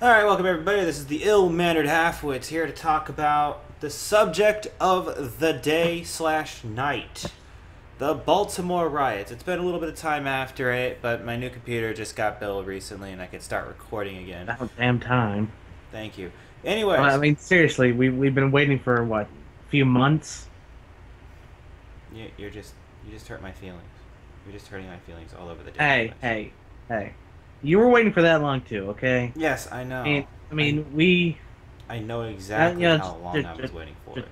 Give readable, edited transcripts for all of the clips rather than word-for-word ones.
Alright, welcome everybody. This is the Illmannered Halfwits here to talk about the subject of the day slash night. The Baltimore Riots. It's been a little bit of time after it, but my new computer just got built recently and I could start recording again. About damn time. Thank you. I Anyways, mean, seriously, we've been waiting for what, a few months? you just hurt my feelings. You're just hurting my feelings all over the damn Hey, place. hey, hey. You were waiting for that long too, okay? Yes, I I mean, know. I mean, we I know exactly you know, how long I was waiting for just it.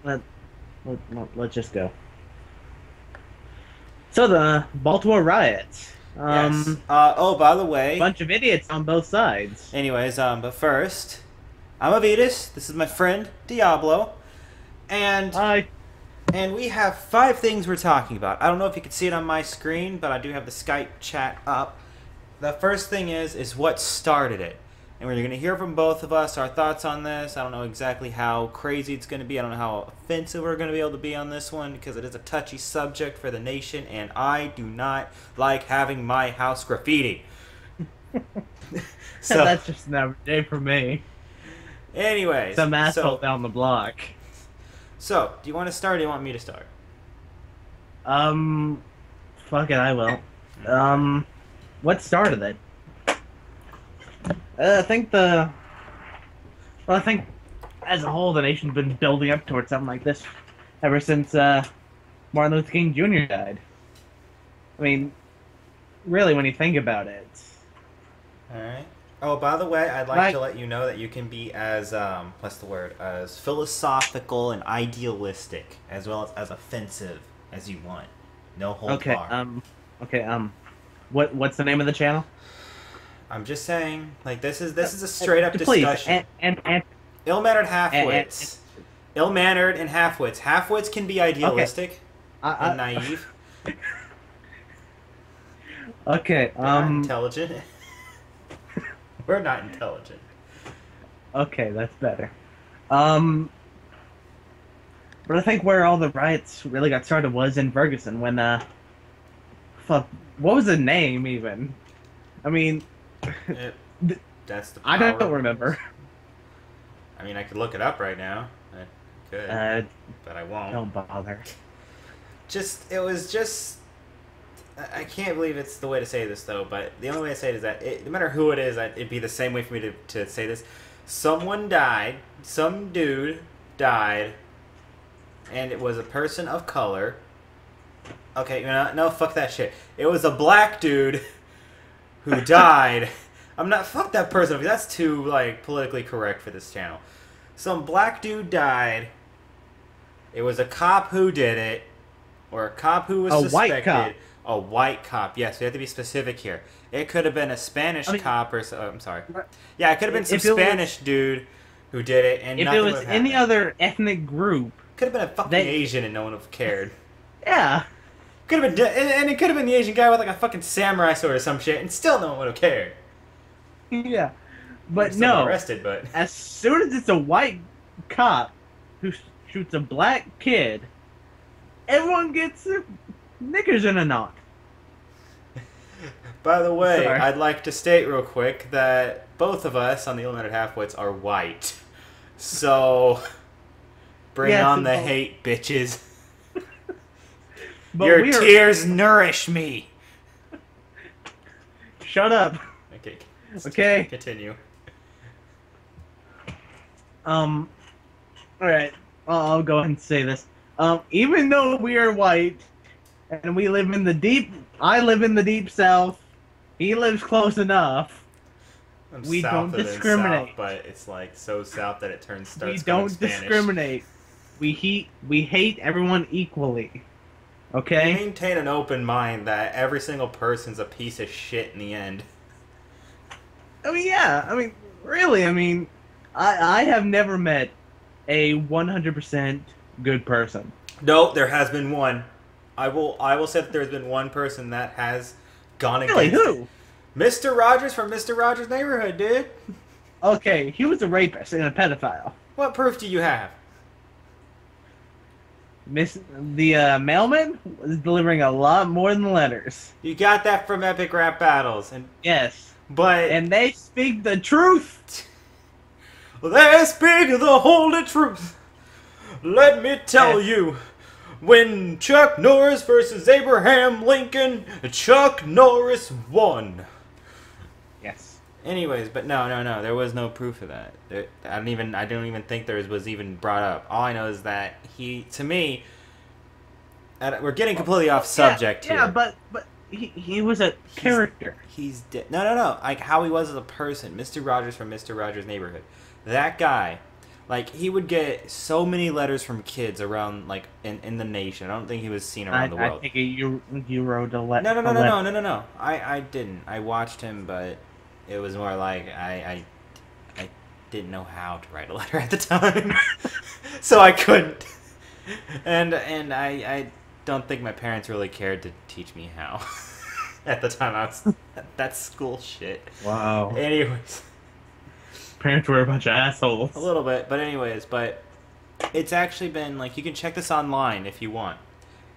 let, let's just go. So the Baltimore riots. Yes. Oh, by the way, Bunch of idiots on both sides. anyways, but first, I'm Avitas. This is my friend Diablo, and I and we have 5 things we're talking about. I don't know if you can see it on my screen, but I do have the Skype chat up. The first thing is what started it, and we're going to hear from both of us our thoughts on this. I don't know exactly how crazy it's going to be. I don't know how offensive we're going to be able to be on this one because it is a touchy subject for the nation, and I do not like having my house graffiti. So, that's just another day for me. anyways, Some asshole so down the block. so do you want to start or do you want me to start? Um, Fuck it, I will. Okay. What started it? I think the well, I think as a whole, the nation's been building up towards something like this ever since Martin Luther King Jr. died. I mean, really, when you think about it, All right. Oh, by the way, I'd like to like let you know that you can be as what's the word, as philosophical and idealistic as well as offensive as you want. No hold okay, bar. okay, what's the name of the channel? I'm just saying, like this is a straight up Please, discussion. and Ill-mannered and halfwits. Ill-mannered and halfwits. Halfwits can be okay, idealistic and I, naive. okay, They're not intelligent. We're not intelligent. okay, that's better. Um, but I think where all the riots really got started was in Ferguson when fuck, what was the name even? I mean, It, that's the I power don't of remember. words. I mean, I could look it up right now. I could, Uh, but I won't. don't bother. It was just. I can't believe it's the way to say this though, but the only way to say it is that no matter who it is, it'd be the same way for me to say this. Someone died, some dude died, and it was a person of color. Okay, no, fuck that shit. It was a black dude who died. I'm not fuck that person because that's too like politically correct for this channel. Some black dude died. It was a cop who did it, or a cop who was A white cop. suspected. A white cop. Yes, we have to be specific here. It could have been a Spanish I mean, cop or I'm sorry. Yeah, it could have been some if it Spanish was dude who did it, and if it nothing would was have any happened. other ethnic group, Could have been a fucking they Asian, and no one would have cared. yeah, Could have been, and it could have been the Asian guy with like a fucking samurai sword or some shit, and still no one would have cared. yeah. Would have But still been no, arrested, but as soon as it's a white cop who shoots a black kid, everyone gets their knickers in a knot. by the way, Sorry. I'd like to state real quick that both of us on the Illmannered Halfwits are white. So, bring Yes, on the hate, bitches. but Your we are. tears nourish me. Shut up. Okay, Okay. continue. Um. All right. I'll go ahead and say this. Even though we are white and we live in the deep, I live in the deep south. He lives close enough. I'm We south don't of discriminate. south, but it's like so south that it We starts going don't Spanish. discriminate. We hate everyone equally. We Okay. maintain an open mind that every single person's a piece of shit in the end. I mean, yeah. I mean, really. I mean, I have never met a 100% good person. No, there has been one. I will say that there's been one person that has gone Really? against it. Who? Mr. Rogers from Mr. Rogers' Neighborhood, dude. Okay, he was a rapist and a pedophile. What proof do you have? The mailman was delivering a lot more than letters. You got that from Epic Rap Battles, and Yes. But And they speak the truth. they speak the holy truth. Let me tell you, when Chuck Norris versus Abraham Lincoln, Chuck Norris won. Yes. Anyways, but no, there was no proof of that. I don't even think there was even brought up. All I know is that to me, we're getting completely off subject here. Yeah, but he was a character. He's dead. No. Like how he was as a person, Mr. Rogers from Mr. Rogers' Neighborhood. That guy, like he would get so many letters from kids around, like in the nation. I don't think he was seen around the world. I think you wrote a letter. No. I didn't. I watched him, but it was more like I didn't know how to write a letter at the time, so I couldn't. And I don't think my parents really cared to teach me how. At the time, that's school shit. Wow. Anyways, parents were a bunch of assholes. a little bit, but it's actually been like you can check this online if you want.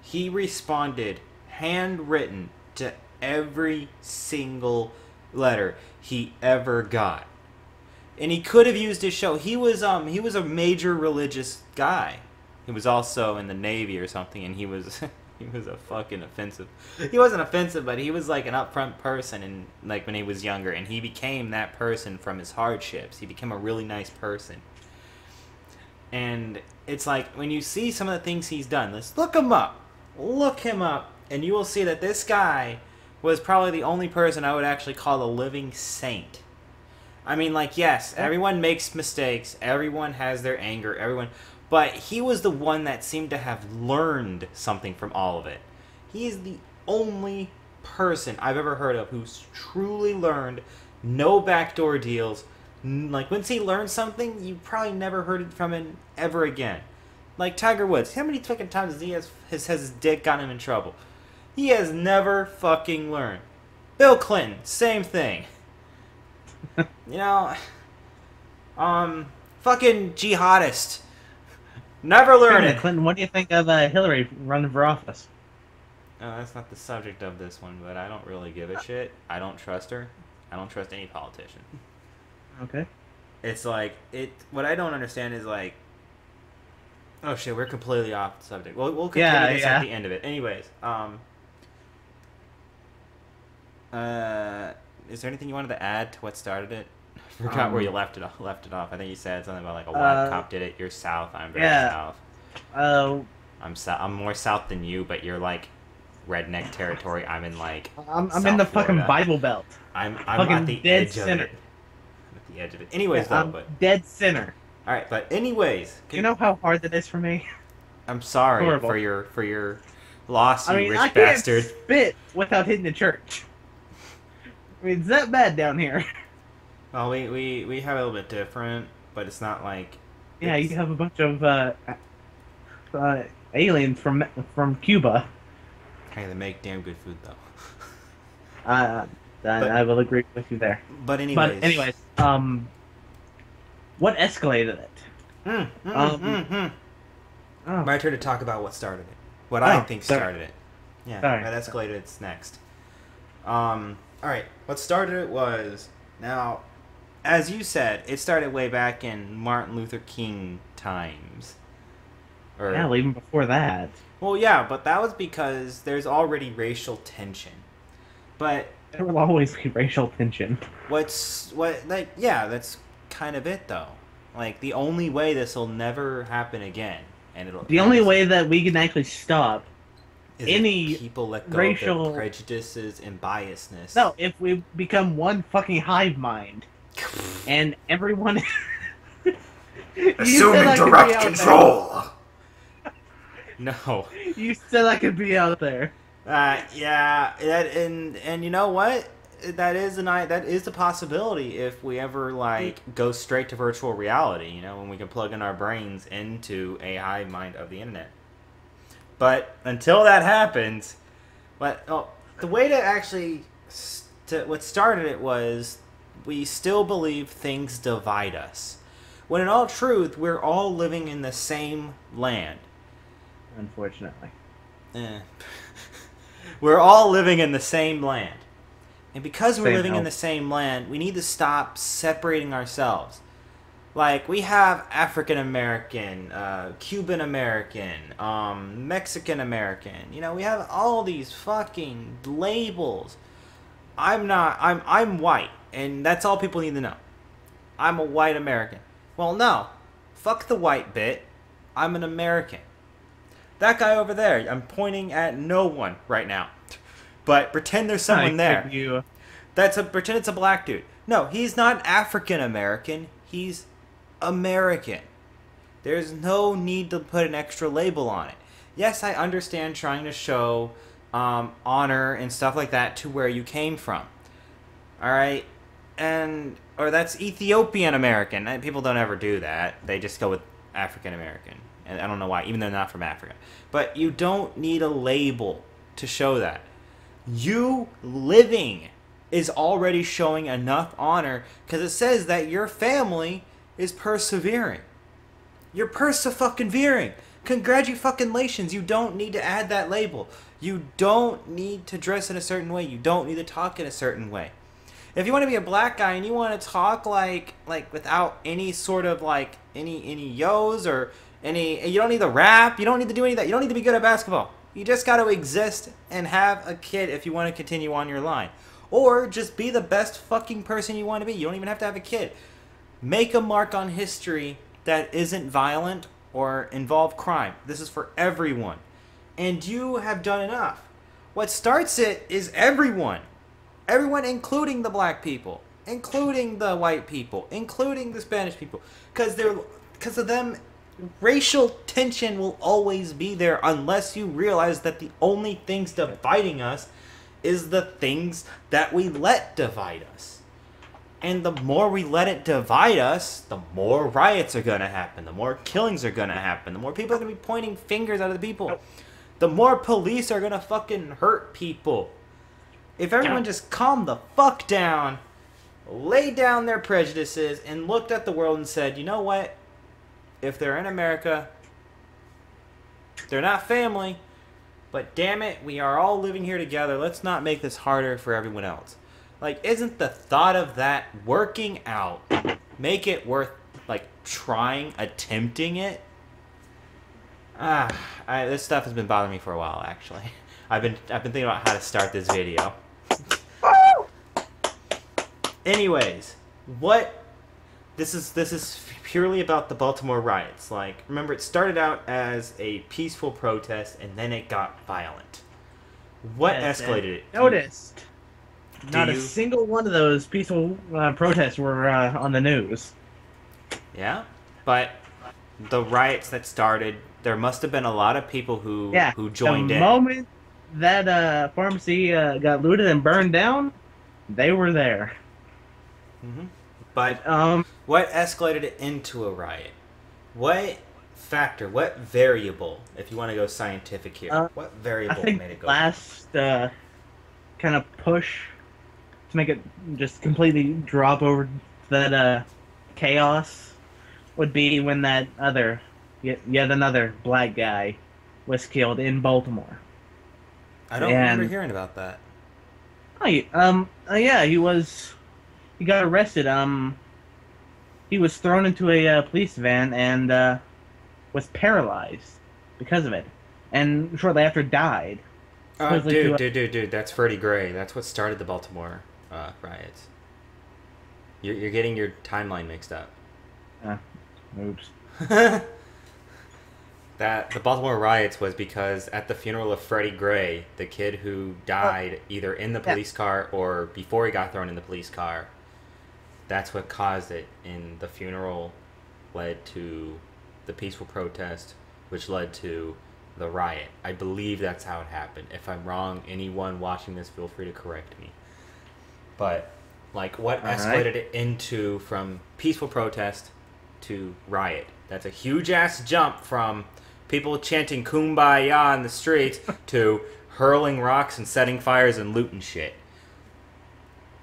He responded handwritten to every single letter he ever got, and he could have used his show. He was a major religious guy. He was also in the Navy or something, and he was a fucking offensive. He wasn't offensive, but he was like an upfront person, and like when he was younger, and he became that person from his hardships. He became a really nice person, and it's like when you see some of the things he's done. Let's look him up, and you will see that this guy was probably the only person I would actually call a living saint. I mean, like, yes, everyone makes mistakes, everyone has their anger, but he was the one that seemed to have learned something from all of it. He is the only person I've ever heard of who's truly learned, no backdoor deals. Like, once he learned something, you probably never heard it from him ever again. Like Tiger Woods, how many fucking times has his dick gotten him in trouble? He has never fucking learned. Bill Clinton, same thing. You know, fucking jihadist. Never learn it. Clinton, what do you think of Hillary running for office? That's not the subject of this one, but I don't really give a shit. I don't trust her. I don't trust any politician. Okay. It's like, what I don't understand is like, oh shit, we're completely off the subject. We'll continue this at the end of it. Anyways, is there anything you wanted to add to what started it? I forgot where you left it off. I think you said something about like a white cop did it. You're south. I'm very south. I'm more south than you, but you're like redneck territory. I'm in like I'm in the fucking Bible Belt. I'm at the dead edge center. of it. I'm at the edge of it. Anyways, though, but dead center. All right, but anyways, you know how hard that is for me. I'm sorry Horrible. for your loss, you rich I bastard. can't spit without hitting the church. I mean, it's that bad down here. Well, we have a little bit different, but it's not like... Yeah, you have a bunch of aliens from Cuba. Hey, they make damn good food, though. I will agree with you there. But anyways... what escalated it? My turn to talk about what started it. What I think started it. Yeah, sorry. What escalated it's next. Alright, what started it was... Now, as you said, it started way back in Martin Luther King times. Yeah, even before that. Well, yeah, but that was because there's already racial tension. But... There will always be racial tension. That's kind of it, though. Like, the only way this will never happen again, and the only way that we can actually stop is any if people let go racial of their prejudices and biasness. No, if we become one fucking hive mind, and everyone assuming direct control. No. You said I could be out there. Yeah, and you know what? That is the possibility if we ever like go straight to virtual reality. You know, when we can plug in our brains into a hive mind of the internet. But until that happens, the way to actually what started it was we still believe things divide us, when in all truth we're all living in the same land. Unfortunately. We're all living in the same land. And because we're Same living in help. the same land, we need to stop separating ourselves. Like, we have African American, Cuban American, Mexican American. You know, we have all these fucking labels. I'm white, and that's all people need to know. I'm a white American. Well, no. Fuck the white bit. I'm an American. That guy over there, I'm pointing at no one right now. But pretend there's I someone there. expect you. Pretend it's a black dude. No, he's not African American. He's American. There's no need to put an extra label on it. Yes, I understand trying to show honor and stuff like that to where you came from. All right, or that's Ethiopian American. And people don't ever do that. They just go with African American, and I don't know why, even though they're not from Africa. But you don't need a label to show that. You living is already showing enough honor because it says that your family is persevering. You're perse-fucking-vering. Congratulations. You don't need to add that label. You don't need to dress in a certain way. You don't need to talk in a certain way. If you want to be a black guy and you want to talk like without any sort of like any yos or any, you don't need to rap. You don't need to do any of that. You don't need to be good at basketball. You just got to exist and have a kid if you want to continue on your line. Or just be the best fucking person you want to be. You don't even have to have a kid. Make a mark on history that isn't violent or involve crime. This is for everyone. And you have done enough. What starts it is everyone. Everyone, including the black people, including the white people, including the Spanish people. Because of them, racial tension will always be there unless you realize that the only things dividing us is the things that we let divide us. And the more we let it divide us, the more riots are going to happen, the more killings are going to happen, the more people are going to be pointing fingers at the people, the more police are going to fucking hurt people. If everyone just calmed the fuck down, laid down their prejudices, and looked at the world and said, you know what? If they're in America, they're not family, but damn it, we are all living here together. Let's not make this harder for everyone else. Like, isn't the thought of that working out make it worth, like, trying, attempting it? This stuff has been bothering me for a while, actually. I've been thinking about how to start this video. Anyways, this is purely about the Baltimore riots. Like, remember, it started out as a peaceful protest, and then it got violent. What escalated it? Noticed. Not a single one of those peaceful protests were on the news. Yeah, but the riots that started, there must have been a lot of people who joined in. The moment that pharmacy got looted and burned down, they were there. Mm-hmm. But what escalated it into a riot? What factor, what variable, if you want to go scientific here, what variable made it go? Last kind of push to make it just completely drop over that chaos would be when that yet another black guy was killed in Baltimore. I don't remember hearing about that. Yeah, he got arrested. He was thrown into a police van and was paralyzed because of it, and shortly after died. Dude, that's Freddie Gray. That's what started the Baltimore riots. You're getting your timeline mixed up. Oops. That the Baltimore riots was because at the funeral of Freddie Gray, the kid who died either in the police car or before he got thrown in the police car, that's what caused it. And the funeral led to the peaceful protest, which led to the riot. I believe that's how it happened. If I'm wrong, anyone watching this, feel free to correct me. But, like, what escalated it into from peaceful protest to riot? That's a huge-ass jump from people chanting Kumbaya in the streets to hurling rocks and setting fires and looting shit.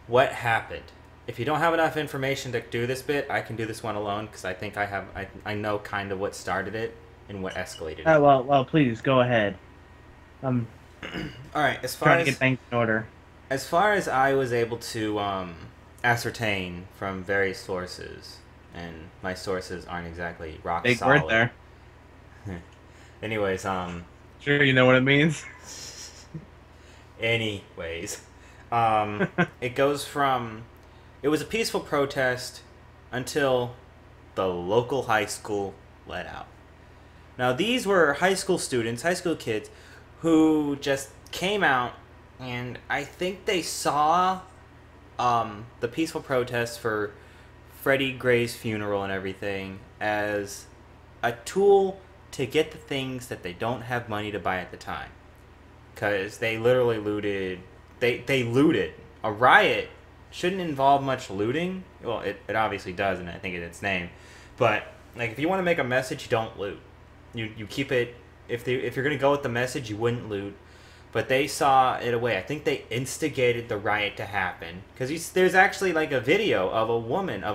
What happened? If you don't have enough information to do this bit, I can do this one alone, because I think I know kind of what started it and what escalated it. Well, please, go ahead. Alright, as far trying as... to get things in order. as far as I was able to ascertain from various sources, and my sources aren't exactly rock Big solid. word there. Anyways, Sure, you know what it means. anyways, it goes from it was a peaceful protest until the local high school let out. Now these were high school students, high school kids, who just came out, and I think they saw the peaceful protest for Freddie Gray's funeral and everything as a tool to get the things that they don't have money to buy at the time. Because they literally looted. They looted. A riot shouldn't involve much looting. Well, it obviously does, and I think it's its name. But like, if you want to make a message, you don't loot. You keep it. If you're gonna go with the message, you wouldn't loot. But they saw it away. I think they instigated the riot to happen. Because there's actually like a video of a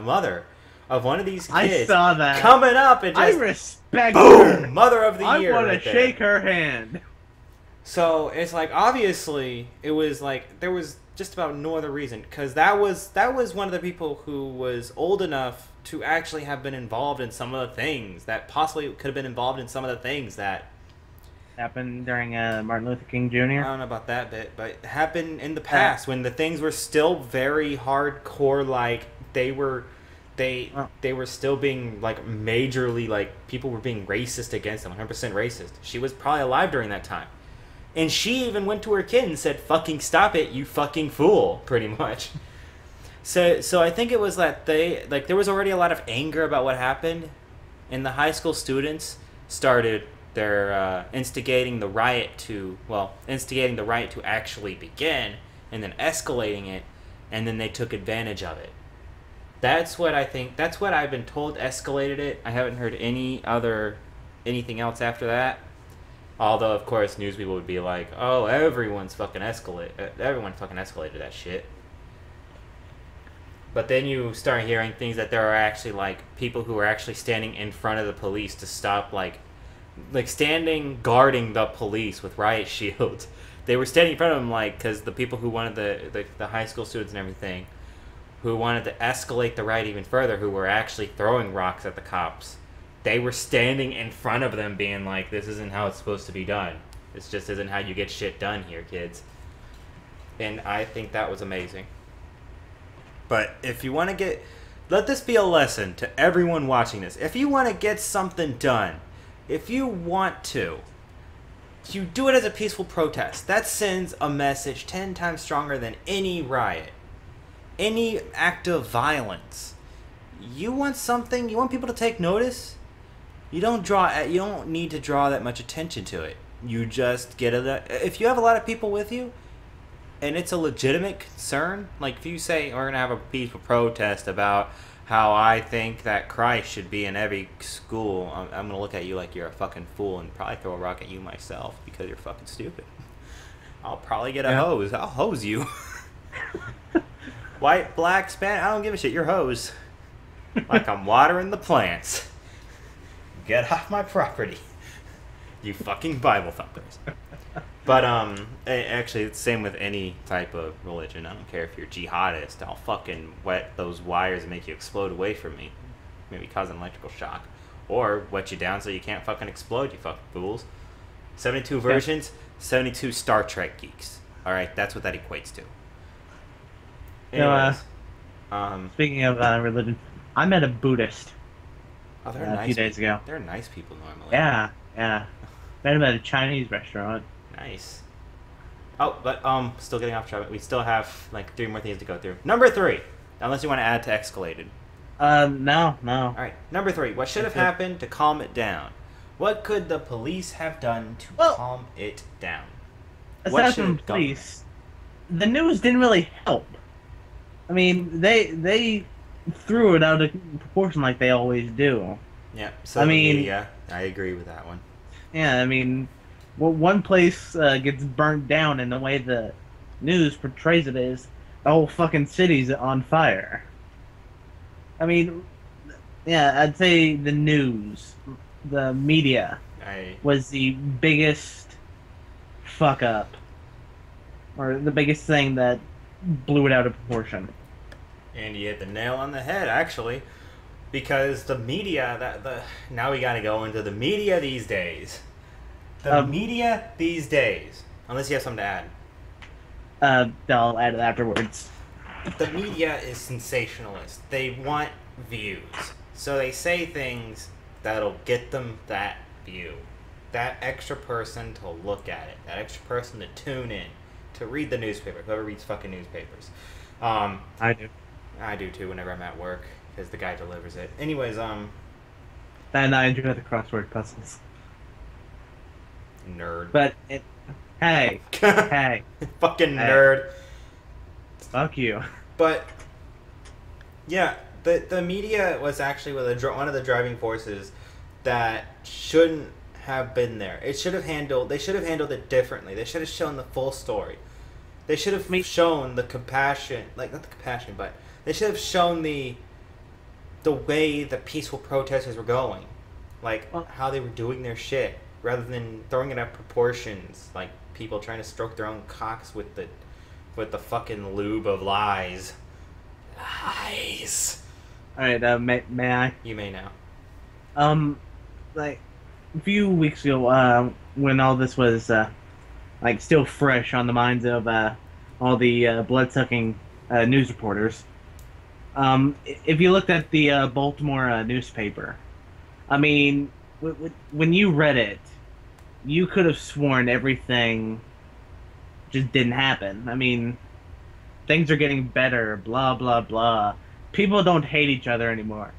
mother of one of these kids. I saw that. Coming up and just... I respect boom! her. Mother of the year. I want right to there. shake her hand. So it's like, obviously, it was like, there was just about no other reason. Because that was one of the people who was old enough to actually have been involved in some of the things that possibly could have been involved in some of the things that happened during Martin Luther King Jr. I don't know about that bit, but it happened in the past when the things were still very hardcore. Like they were still being like majorly, like people were being racist against them, 100% racist. She was probably alive during that time, and she even went to her kid and said, "Fucking stop it, you fucking fool," pretty much. So I think it was that there was already a lot of anger about what happened, and the high school students started their instigating the riot to actually begin, and then escalating it, and then they took advantage of it. That's what I think. That's what I've been told escalated it. I haven't heard anything else after that. Although, of course, news people would be like, "Oh, everyone fucking escalated that shit." But then you start hearing things that there are actually like people who are actually standing in front of the police to stop, like standing guarding the police with riot shields. They were standing in front of them, like, because the people who wanted the high school students and everything, who wanted to escalate the riot even further, who were actually throwing rocks at the cops, they were standing in front of them being like, "This isn't how it's supposed to be done. This just isn't how you get shit done here, kids." And I think that was amazing. But if you want to let this be a lesson to everyone watching this. If you want to get something done, if you want to, you do it as a peaceful protest. That sends a message 10 times stronger than any riot, any act of violence. You want something, you want people to take notice, you don't need to draw that much attention to it. You just if you have a lot of people with you, and it's a legitimate concern, like if you say, "We're going to have a peaceful protest about how I think that Christ should be in every school," I'm going to look at you like you're a fucking fool and probably throw a rock at you myself because you're fucking stupid. I'll probably get a hose. I'll hose you. White, black, Spanish, I don't give a shit. You're hose. Like I'm watering the plants. Get off my property. You fucking Bible thumpers. But actually, it's the same with any type of religion. I don't care if you're jihadist. I'll fucking wet those wires and make you explode away from me. Maybe cause an electrical shock. Or wet you down so you can't fucking explode, you fucking fools. 72 versions, 72 Star Trek geeks. Alright, that's what that equates to. Anyways, speaking of religion, I met a Buddhist a few days ago. They're nice people normally. Yeah. Met him at a Chinese restaurant. Nice. Oh, but still getting off track. We still have like 3 more things to go through. Number 3, unless you want to add to escalated. No. All right, number 3. What should have happened to calm it down? What could the police have done to calm it down? Aside from police, the news didn't really help. I mean, they threw it out of proportion like they always do. Yeah. So I agree with that one. Yeah, I mean, one place gets burnt down, and the way the news portrays it is the whole fucking city's on fire. I mean, yeah, I'd say the news, the media, was the biggest fuck up. or the biggest thing that blew it out of proportion. And you hit the nail on the head, actually, because the media now we got to go into the media these days. The Um, media these days, unless you have something to add. I'll add it afterwards. The media is sensationalist. They want views. So they say things that'll get them that view. That extra person to look at it. That extra person to tune in. To read the newspaper. Whoever reads fucking newspapers. I do. I do too whenever I'm at work. Because the guy delivers it. Anyways, And I enjoy the crossword puzzles. nerd. But, hey, hey, Fucking hey. nerd. Fuck you. But yeah, the media was actually one of the driving forces that shouldn't have been there. They should have handled it differently. They should have shown the full story. They should have shown the compassion, like not the compassion, but they should have shown the way the peaceful protesters were going, like how they were doing their shit, rather than throwing it at proportions, like people trying to stroke their own cocks with the fucking lube of lies. Lies. All right, may I? You may now. Like a few weeks ago, when all this was like still fresh on the minds of all the blood-sucking news reporters, if you looked at the Baltimore newspaper, I mean, when you read it, you could have sworn everything just didn't happen. I mean, things are getting better, blah, blah, blah. People don't hate each other anymore.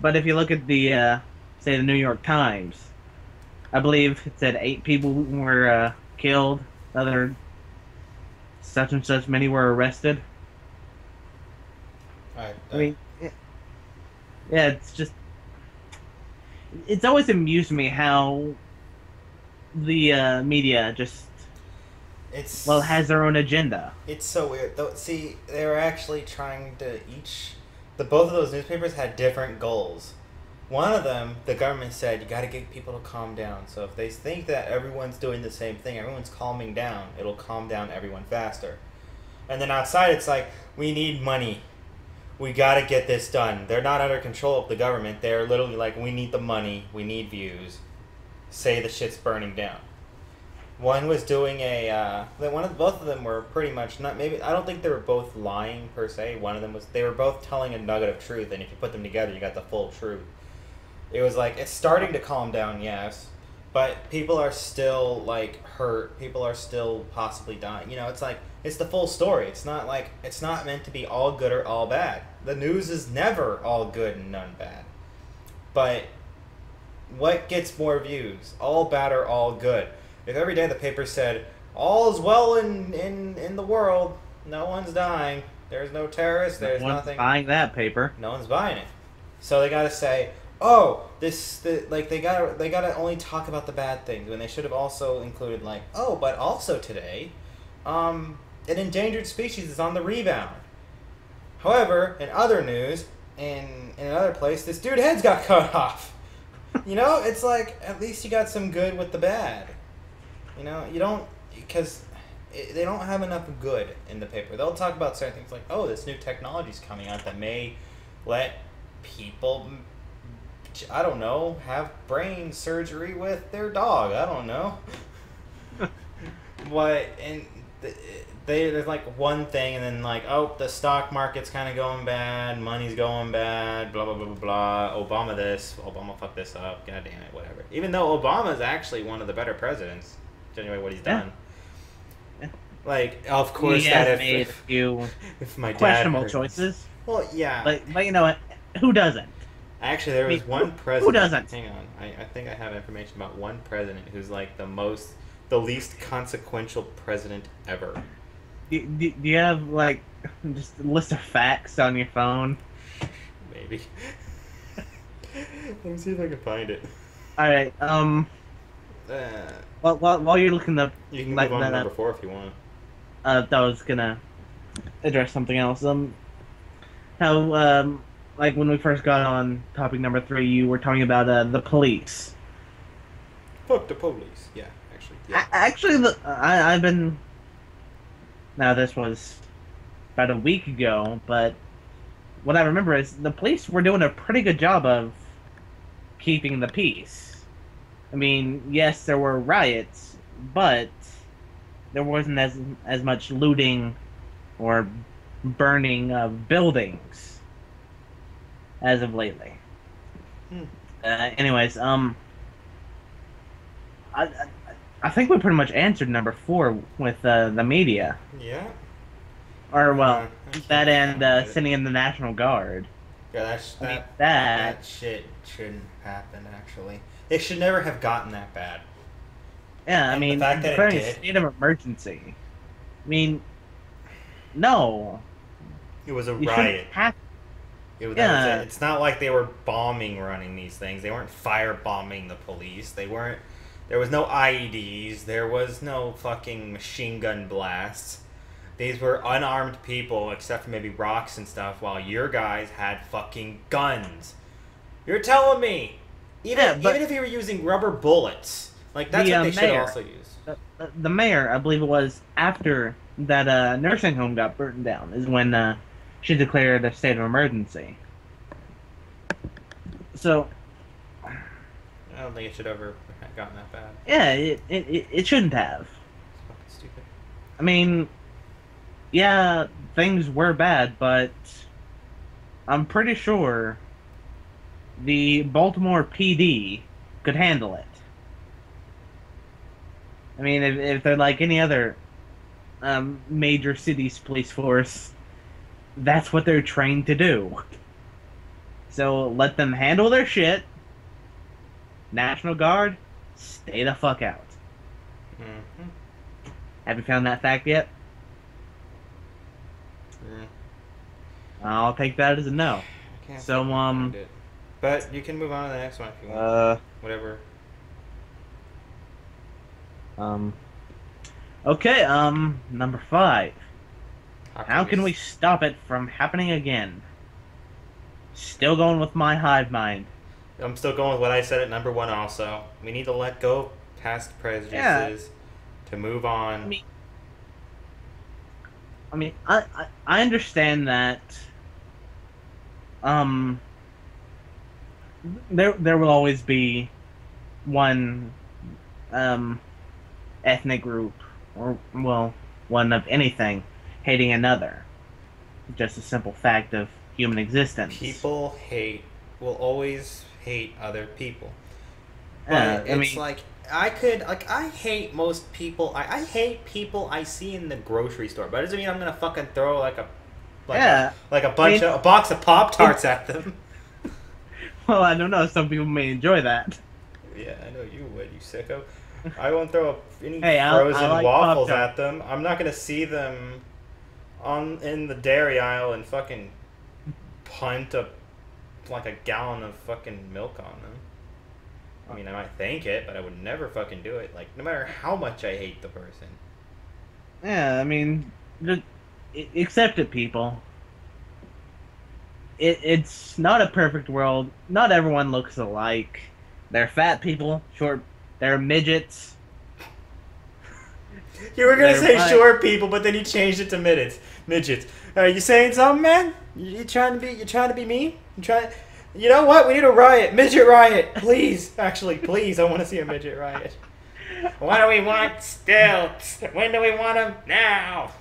But if you look at the, say, the New York Times, I believe it said 8 people were killed, other such and such many were arrested. I mean, yeah, it's just... It's always amused me how the media just has their own agenda. It's so weird. Though, see, they were actually trying to both of those newspapers had different goals. One of them, the government said, you got to get people to calm down. So if they think that everyone's doing the same thing, everyone's calming down, it'll calm down everyone faster. And then outside, it's like, we need money. We got to get this done. They're not under control of the government. They're literally like, we need the money. We need views. Say the shit's burning down. One was doing both of them were pretty much not, maybe, I don't think they were both lying per se. One of them they were both telling a nugget of truth, and if you put them together, you got the full truth. It was like, it's starting to calm down, yes, but people are still, like, hurt. People are still possibly dying. You know, it's like, it's the full story. It's not like, it's not meant to be all good or all bad. The news is never all good and none bad. But what gets more views? All bad or all good? If every day the paper said, all is well in the world, no one's dying, there's no terrorists, there's nothing. No one's buying that paper. No one's buying it. So they gotta say, oh, they gotta only talk about the bad things, when they should have also included, like, oh, but also today, an endangered species is on the rebound. However, in other news, in another place, this dude's head's got cut off. You know, it's like, at least you got some good with the bad. You know, you don't, because they don't have enough good in the paper. They'll talk about certain things like, oh, this new technology's coming out that may let people, I don't know, have brain surgery with their dog. I don't know. There's like one thing, and then like, oh, the stock market's kind of going bad, money's going bad, blah, blah, blah, blah, blah. Obama this, Obama fucked this up, god damn it, whatever. Even though Obama's actually one of the better presidents. Anyway, what he's done. Yeah. Like, of course, he has made a few if my dad questionable choices. Well, yeah. But you know what? Who doesn't? Actually, there was one president. Who doesn't? Hang on. I think I have information about one president who's like the least consequential president ever. Do you have, like, just a list of facts on your phone? Maybe. Let me see if I can find it. Alright, while you're looking up... You can move on to number 4 if you want. I was gonna address something else. How, like, when we first got on topic number 3, you were talking about, the police. Fuck the police. Yeah, actually. Yeah. Actually, I've been Now, this was about a week ago, but what I remember is the police were doing a pretty good job of keeping the peace. I mean, yes, there were riots, but there wasn't as much looting or burning of buildings as of lately. Hmm. Anyways, I, I I think we pretty much answered number four with the media, Yeah. or well, I that can't and find it. sending in the National Guard. Yeah, that's I mean that. that, That shit shouldn't happen. Actually, it should never have gotten that bad. yeah. I And the mean, fact that it declaring a did, state of emergency. I mean, no, it was a you shouldn't riot. have. That was it. Yeah, It's not like they were bombing running these things. They weren't firebombing the police. They weren't. There was no IEDs. There was no fucking machine gun blasts. These were unarmed people, except for maybe rocks and stuff, while your guys had fucking guns. You're telling me, yeah, but even if you were using rubber bullets, like that's the what they should mayor, also use. the mayor, I believe it was after that nursing home got burned down, is when she declared a state of emergency. So I don't think it should ever have gotten that bad. yeah, it shouldn't have. It's fucking stupid. I mean, yeah, things were bad, but I'm pretty sure the Baltimore PD could handle it. I mean, if they're like any other major city's police force, that's what they're trained to do. So let them handle their shit. National Guard, stay the fuck out. Mm-hmm. Have you found that fact yet? Mm. I'll take that as a no. I can't So, fucking find it. But you can move on to the next one if you want. Whatever. Um, okay, number five. How can we stop it from happening again? Still going with my hive mind. I'm still going with what I said at number one also. We need to let go of past prejudices to move on. I understand that um there will always be one ethnic group, or well, one of anything hating another. Just a simple fact of human existence. People will always hate other people. But I it's mean, like I hate most people. I hate people I see in the grocery store. But it doesn't mean I'm gonna fucking throw yeah. a box of Pop Tarts at them. Well, I don't know. Some people may enjoy that. Yeah, I know you would, you sicko. I won't throw any Hey, frozen I like waffles Pop-Tarts. at them. I'm not gonna see them in the dairy aisle and fucking punt a gallon of fucking milk on them. I mean, I might think it, but I would never fucking do it. Like, no matter how much I hate the person. Yeah, I mean, just accept it, people. It's not a perfect world. Not everyone looks alike. There are fat people, short. There are midgets. You were gonna say They're short people, but then you changed it to midgets. Are you saying something, man? You trying to be mean? You know what? We need a riot, midget riot, please. Actually, please, I want to see a midget riot. What do we want stilts? When do we want them? Now.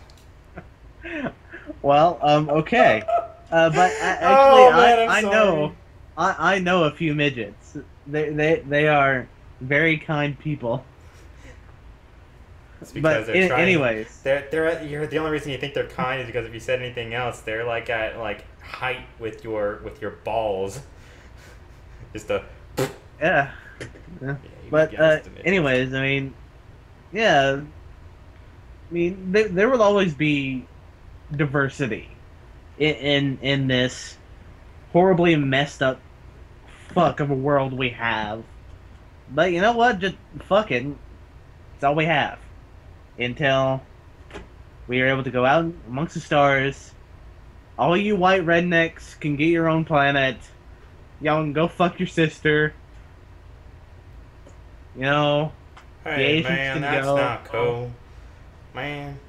Well, okay. But actually, Oh, man, I'm I sorry. know, I know a few midgets. They are very kind people. It's because But they're trying. anyways, You're the only reason you think they're kind is because if you said anything else, they're like at height with your balls. Just a. yeah. Yeah, But you guessed it. anyways, I mean, yeah. I mean, there will always be diversity in this horribly messed up fuck of a world we have. But you know what? Just fuck it. It's all we have until we are able to go out amongst the stars. All you white rednecks can get your own planet. Y'all can go fuck your sister. You know, Hey Asians man, can that's go. not cool. Man.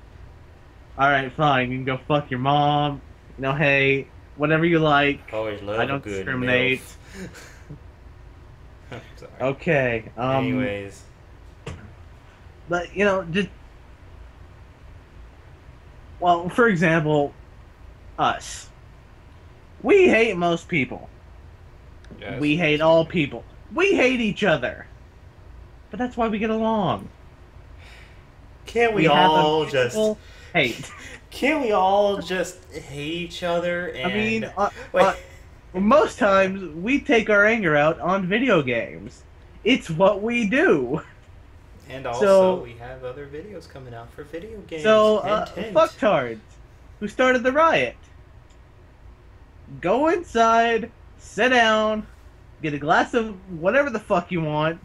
All right, fine. You can go fuck your mom. You know, hey, whatever you like. Always love I a don't good discriminate. MILF. I'm sorry. Okay. Anyways. But you know, just well, for example, us. We hate most people. Yes. We hate all people. We hate each other. But that's why we get along. Can't we We have a all just mutual hate. Can't we all just hate each other I mean, and wait? most times we take our anger out on video games. It's what we do. And also, So, we have other videos coming out for video games. so Hint, hint. fucktards who started the riot. Go inside, sit down, get a glass of whatever the fuck you want,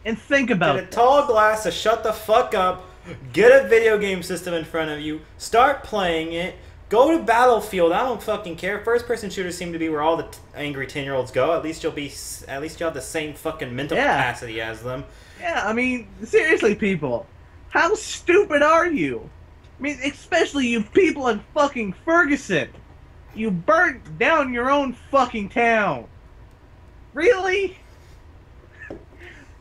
and think about Get a it. tall glass to shut the fuck up. Get a video game system in front of you. Start playing it. Go to Battlefield. I don't fucking care. First-person shooters seem to be where all the angry 10-year-olds go. At least you'll have the same fucking mental capacity as them. Yeah, I mean, seriously, people. How stupid are you? I mean, especially you people in fucking Ferguson. You burnt down your own fucking town. Really?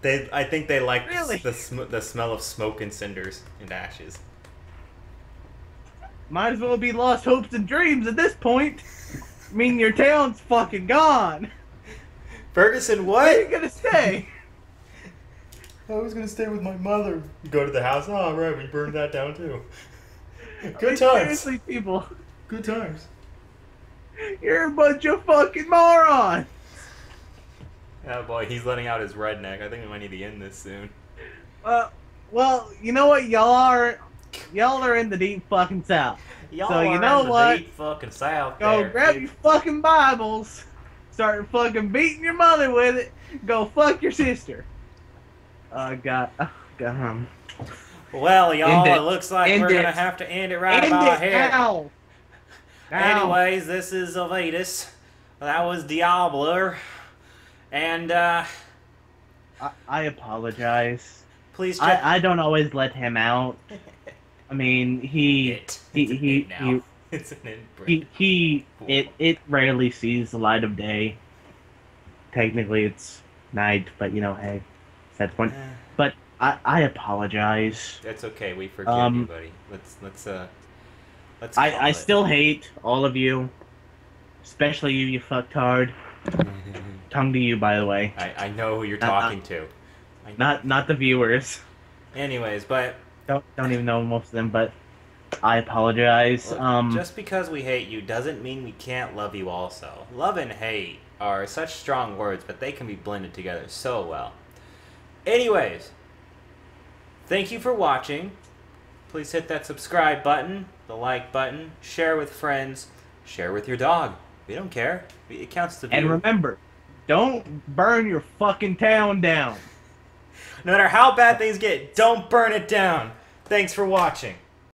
I think they like Really? the smell of smoke and cinders and ashes. Might as well be lost hopes and dreams at this point. I mean, your town's fucking gone. Ferguson, Where are you what? gonna stay? I was gonna stay with my mother. You go to the house. Oh, right, we burned that down too. Good times. Seriously, people. Good times. You're a bunch of fucking morons. Oh boy, he's letting out his redneck. I think we might need to end this soon. Well, you know what y'all are? Y'all are in the deep fucking south. Y'all So you are know in the what? deep fucking south Go there, grab kid. your fucking Bibles, start fucking beating your mother with it, go fuck your sister. God. Well, y'all, End it. it looks like End we're it. gonna have to end it right End about it here. now. Now. Anyways, this is Aevitas. That was Diablo. And, I apologize. please check... I don't always let him out. I mean, It's an it, bro. it rarely sees the light of day. Technically, it's night, but you know, hey, that's one. But I apologize. That's okay. We forgive you, buddy. Let's call I it. still hate all of you, especially you fucktard. Tongue to you, by the way. I know who you're talking to. Not the viewers. Anyways, but Don't even know most of them, but I apologize. look, just because we hate you doesn't mean we can't love you also. Love and hate are such strong words, but they can be blended together so well. Anyways, thank you for watching. Please hit that subscribe button, the like button, share with friends, share with your dog. We don't care. It counts to view. And remember, don't burn your fucking town down. No matter how bad things get, don't burn it down. Thanks for watching.